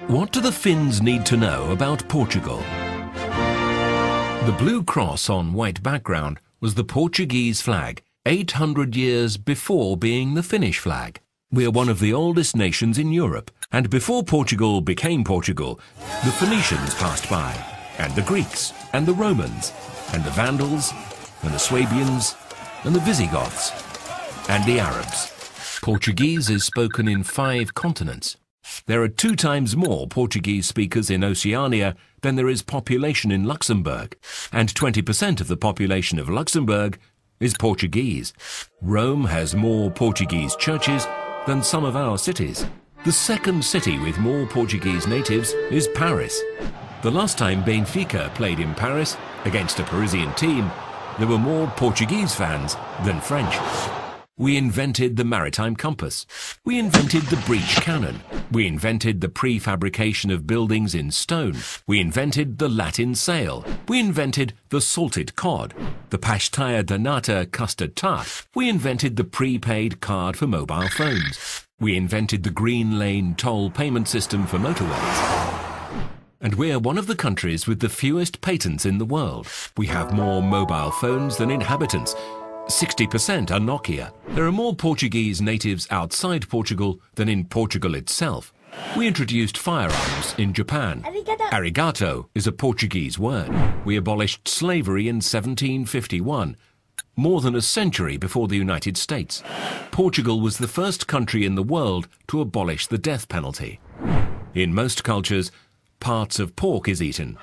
What do the Finns need to know about Portugal? The blue cross on white background was the Portuguese flag, 800 years before being the Finnish flag. We are one of the oldest nations in Europe, and before Portugal became Portugal, the Phoenicians passed by, and the Greeks, and the Romans, and the Vandals, and the Swabians, and the Visigoths, and the Arabs. Portuguese is spoken in 5 continents. There are 2 times more Portuguese speakers in Oceania than there is population in Luxembourg, and 20% of the population of Luxembourg is Portuguese. Rome has more Portuguese churches than some of our cities. The second city with more Portuguese natives is Paris. The last time Benfica played in Paris against a Parisian team, there were more Portuguese fans than French. We invented the maritime compass. We invented the breech cannon. We invented the prefabrication of buildings in stone. We invented the Latin sail. We invented the salted cod, the pastilla de nata custard tart. We invented the prepaid card for mobile phones. We invented the green lane toll payment system for motorways. And we're one of the countries with the fewest patents in the world. We have more mobile phones than inhabitants. 60% are Nokia. There are more Portuguese natives outside Portugal than in Portugal itself. We introduced firearms in Japan. Arigato is a Portuguese word. We abolished slavery in 1751, more than a century before the United States. Portugal was the first country in the world to abolish the death penalty. In most cultures, parts of pork is eaten.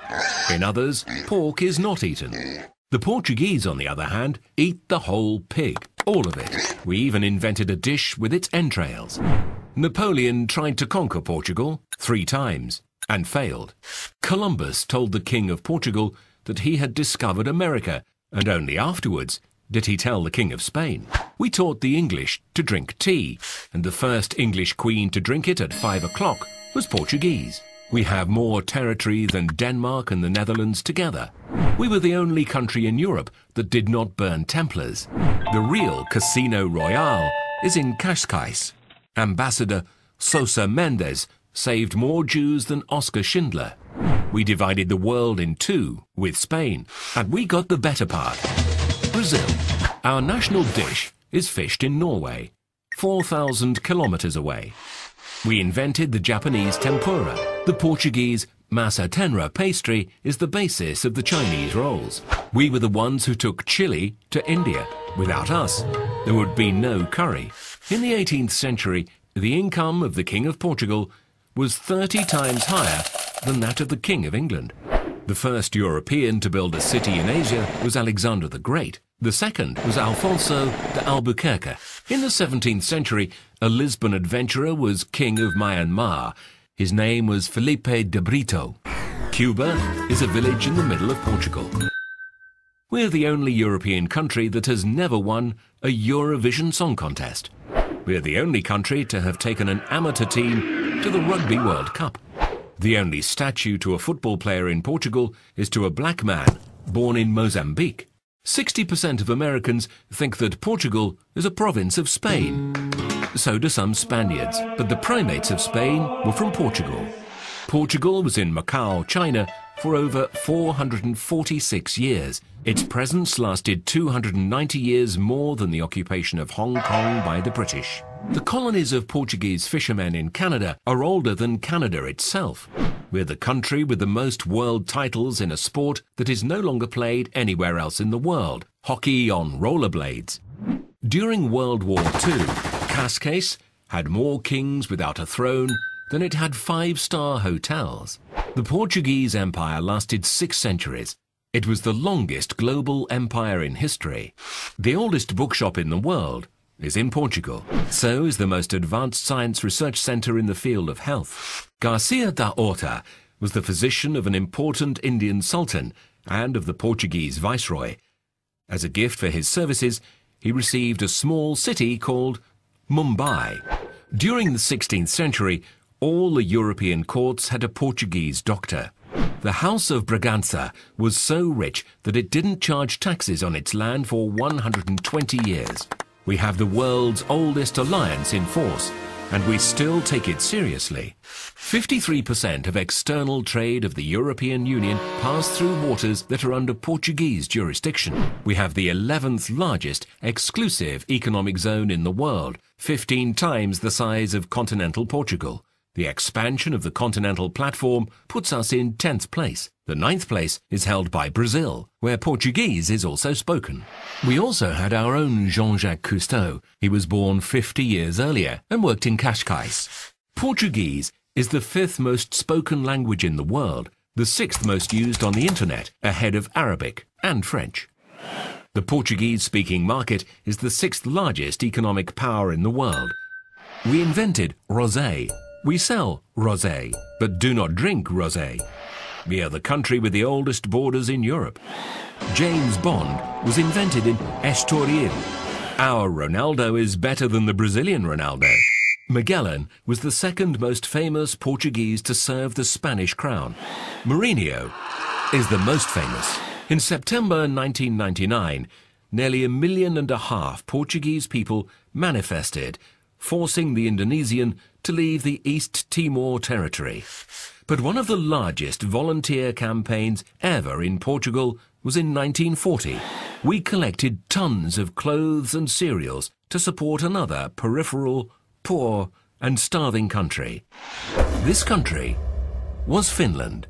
In others, pork is not eaten. The Portuguese, on the other hand, eat the whole pig, all of it. We even invented a dish with its entrails. Napoleon tried to conquer Portugal 3 times and failed. Columbus told the King of Portugal that he had discovered America, and only afterwards did he tell the King of Spain. We taught the English to drink tea, and the first English queen to drink it at 5 o'clock was Portuguese. We have more territory than Denmark and the Netherlands together. We were the only country in Europe that did not burn Templars. The real Casino Royale is in Cascais. Ambassador Sosa Mendes saved more Jews than Oskar Schindler. We divided the world in 2 with Spain, and we got the better part. Brazil. Our national dish is fished in Norway, 4,000 kilometers away. We invented the Japanese tempura. The Portuguese massa tenra pastry is the basis of the Chinese rolls. We were the ones who took chili to India. Without us, there would be no curry. In the 18th century, the income of the King of Portugal was 30 times higher than that of the King of England. The first European to build a city in Asia was Alexander the Great. The second was Alfonso de Albuquerque. In the 17th century, a Lisbon adventurer was king of Myanmar. His name was Felipe de Brito. Cuba is a village in the middle of Portugal. We're the only European country that has never won a Eurovision Song Contest. We're the only country to have taken an amateur team to the Rugby World Cup. The only statue to a football player in Portugal is to a black man born in Mozambique. 60% of Americans think that Portugal is a province of Spain. So do some Spaniards, but the primates of Spain were from Portugal. Portugal was in Macau, China, for over 446 years. Its presence lasted 290 years more than the occupation of Hong Kong by the British. The colonies of Portuguese fishermen in Canada are older than Canada itself. We're the country with the most world titles in a sport that is no longer played anywhere else in the world, hockey on rollerblades. During World War II, Cascais had more kings without a throne than it had 5-star hotels. The Portuguese Empire lasted 6 centuries. It was the longest global empire in history. The oldest bookshop in the world is in Portugal. So is the most advanced science research center in the field of health. Garcia da Horta was the physician of an important Indian sultan and of the Portuguese viceroy. As a gift for his services, he received a small city called Mumbai. During the 16th century, all the European courts had a Portuguese doctor. The House of Bragança was so rich that it didn't charge taxes on its land for 120 years. We have the world's oldest alliance in force, and we still take it seriously. 53% of external trade of the European Union pass through waters that are under Portuguese jurisdiction. We have the 11th largest exclusive economic zone in the world, 15 times the size of continental Portugal. The expansion of the continental platform puts us in 10th place. The 9th place is held by Brazil, where Portuguese is also spoken. We also had our own Jean-Jacques Cousteau. He was born 50 years earlier and worked in Cascais. Portuguese is the 5th most spoken language in the world, the 6th most used on the internet, ahead of Arabic and French. The Portuguese-speaking market is the 6th largest economic power in the world. We invented rosé. We sell rosé, but do not drink rosé. We are the country with the oldest borders in Europe. James Bond was invented in Estoril. Our Ronaldo is better than the Brazilian Ronaldo. Magellan was the 2nd most famous Portuguese to serve the Spanish crown. Mourinho is the most famous. In September 1999, nearly 1.5 million Portuguese people manifested, forcing the Indonesian to leave the East Timor territory. But one of the largest volunteer campaigns ever in Portugal was in 1940. We collected tons of clothes and cereals to support another peripheral, poor and starving country. This country was Finland.